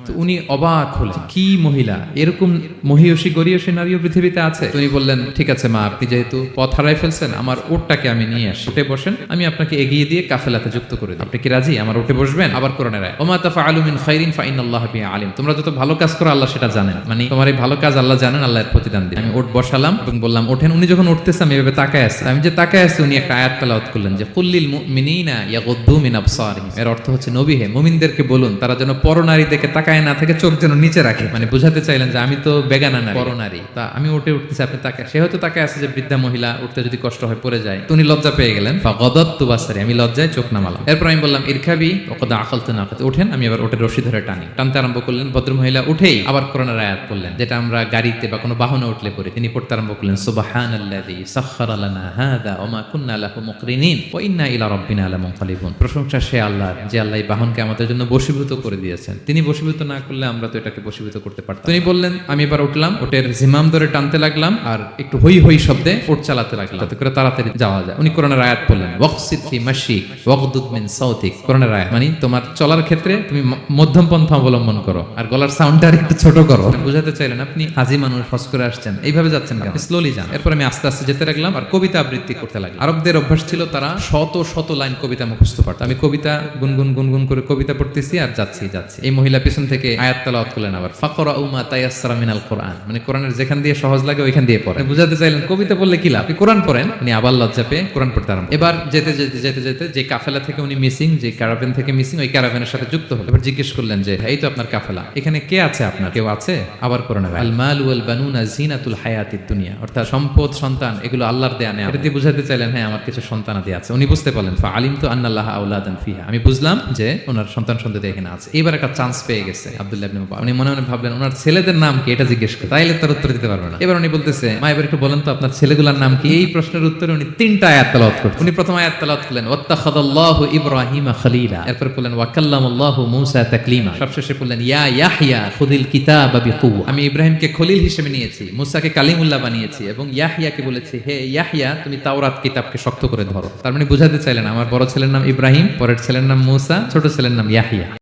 তো উনি অবাক হলেন, কি মহিলা, এরকম মহিয়সী গরিয়সী নারীও পৃথিবীতে আছে? উনি বললেন, ঠিক আছে মা, আপনি যেহেতু পথ হারাই ফেলছেন, আমার ওটটাকে আমি নিয়ে আসি, উঠে বসেন, আমি আপনাকে এগিয়ে দিয়ে কাফেলাতে যুক্ত করে দিই। আপনি কি রাজি আমার উঠে বসবেন? আবার কোরআনের আয়াত, ওমা তাফআলু মিন খাইরিন ফাইনাল্লাহা বিহি আলিম। তোমরা যত ভালো কাজ করো আল্লাহ সেটা জানেন, মানে তোমার এই ভালো কাজ আল্লাহ জানেন, আল্লাহ এর প্রতিদান দিবেন। আমি ওট বসালাম এবং বললাম ওঠেন। উনি যখন উঠতেছে আমি এভাবে তাকায় আছি। আমি যে তাকায় আছি, উনি একটা আয়াত তেলাওয়াত করলেন যে কুল্লিল মুমিনিনা ইয়াগুদ্দু মিন আবসারিহিম। এর অর্থ হচ্ছে, নবী হে, মুমিনদেরকে বলুন তারা যেন পরনারী দেখে তাকায় না থাকে, চোখ যেন নিচে রাখে। মানে বুঝাতে চাইলেন যে আমি তো বেগানা নারী, পরনারী। তা আমি উঠে উঠতেছি, আপনি তাকায়, সে হয়তো তাকায় আছে যে বৃদ্ধা মহিলা উঠতে যদি কষ্ট হয় পড়ে যায়। তো উনি লজ্জা পেয়ে গেলেন, ফাগাদাততু বাসারি, আমি লজ্জায় চোখ নামালাম। এরপর আমি বললাম ইরকাবি ওয়াকাদ আখালতু নাকাত, ওঠেন। আমি আবার ওঠে রশি ধরে টানতে আরম্ভ করলেন। ভদ্রমহিলা উঠেই আবার কোরআনের আয়াত পড়লেন, যেটা আমরা গাড়িতে বা কোনো বাহনে উঠলে পড়ি। তিনি পড়তে আরম্ভ করলেন, সুবহানাল্লাযী সাখখারা লানা হাযা ওয়া মা কুন্না লাহু মুকরিনিন ওয়া ইন্না ইলা রাব্বিনা লামুনকালিবুন। প্রশংসা সে আল্লাহর, যে আল্লাহ এই বাহনকে আমাদের জন্য বশীভূত করে দিয়েছেন। তিনি বশীভূত না করলে আমরা তো এটাকে বশীভূত করতে পারতাম। তিনি বললেন, আমি এবার উঠলাম, ওটের জিমাম ধরে টানতে লাগলাম আর একটু হই হই শব্দে ওট চালাতে লাগলাম, যাতে করে তাড়াতাড়ি যাওয়া যায়। উনি কোরআনের আয়াত পড়লেন, ওয়াকসিদ ফি মাশিক ওয়াগদুদ মিন সাউতিক। কোরআনের আয়াত মানে তোমার চলার ক্ষেত্রে তুমি মধ্যম পন্থা অবলম্বন করো আর গলার সাউন্ডটা একটু ছোট করো। বুঝাতে চাইলেন আপনি হাজি মানুষ, হজ করে আসছেন, এইভাবে যাচ্ছেন কেন, স্লোলি যান। এরপর আমি আস্তে আস্তে যেতে লাগলাম আর কবিতা আবৃত্তি করতে লাগলাম। আরবদের অভ্যাস ছিল, তারা শত শত লাইন কবিতা মুখস্থ পারত। আমি কবিতা গুনগুন করে কবিতা পড়তেছি আর যাচ্ছি। এই মহিলা পিছন থেকে আয়াত তেলাওয়াত করলেন আবার, ফাকরাউ মা তায়াসসারা মিনাল কোরআন, মানে কোরআনের যেখান দিয়ে সহজ লাগে ওইখান দিয়ে পড়েন। বুঝাতে চাইলেন কবিতা পড়লে কি লাভ, আপনি কোরআন পড়েন। উনি আবার লজ্জা পেয়ে কোরআন পড়তে আরম্ভ। এবার যেতে যে কাফেলা থেকে উনি মিসিং, যে ক্যারাভেন থেকে মিসিং, ওই ক্যারাভেনের সাথে যুক্ত হলো। এবার জিজ্ঞেস করলেন যে এই তো আপনার কাফেলা, এখানে কে আছে আপনার, কেউ আছে? আবার কোরআনে আল মাল ওয়াল বানুনা জিনাতুল হায়াতিদ দুনিয়া, অর্থাৎ সম্পদ সন্তান এগুলো আল্লাহর দেয়া নেয়া। এটা দিয়ে বুঝাতে চাইলেন হ্যাঁ আমার কিছু সন্তানাদি আছে। উনি বুঝতে পারলেন, ফা আলিমতু আন্নাল্লাহা আওলাদান ফিহা, আমি বুঝলাম যে ওনার সন্তান সন্ততি এখানে আছে। এবার একটা চান্স পেয়ে গেছে আব্দুল্লাহ ইবনে মুবারক। উনি মনে মনে ভাবলেন ওনার ছেলেদের নাম কি, এটা জিজ্ঞেস করে, তাইলে তার উত্তর দিতে পারবে না। এবার উনি বলতেছে, মা এবার একটু বলেন তো আপনার ছেলেগুলোর নাম কি। এই প্রশ্নের উত্তরে উনি 3টা আয়াত তেলাওয়াত করলেন। উনি প্রথম আয়াত তেলাওয়াত করলেন, ওয়াত্তাখাযাল্লাহু ইব্রাহিমা খলিলা। এরপর বললেন ওয়া কাল্লামাল্লাহু মূসা তাকলিমা। সবশেষে বললেন ইয়া ইয়াহইয়া খুযিল কিতাবা বিকুওয়া, আমি ইব্রাহিমকে খলিল হিসেবে নিয়েছি, মূসাকে কালিমুল্লাহ বানিয়েছি, এবং ইয়াহইয়াকে বলেছি হে ইয়াহইয়া তুমি তাওরাত কিতাবকে শক্ত করে ধরো। তার মানে বুঝাতে চাইলেন আমার বড় ছেলের নাম ইব্রাহিম, পরের ছেলের নাম মূসা, ছোট ছেলের নাম ইয়াহইয়া।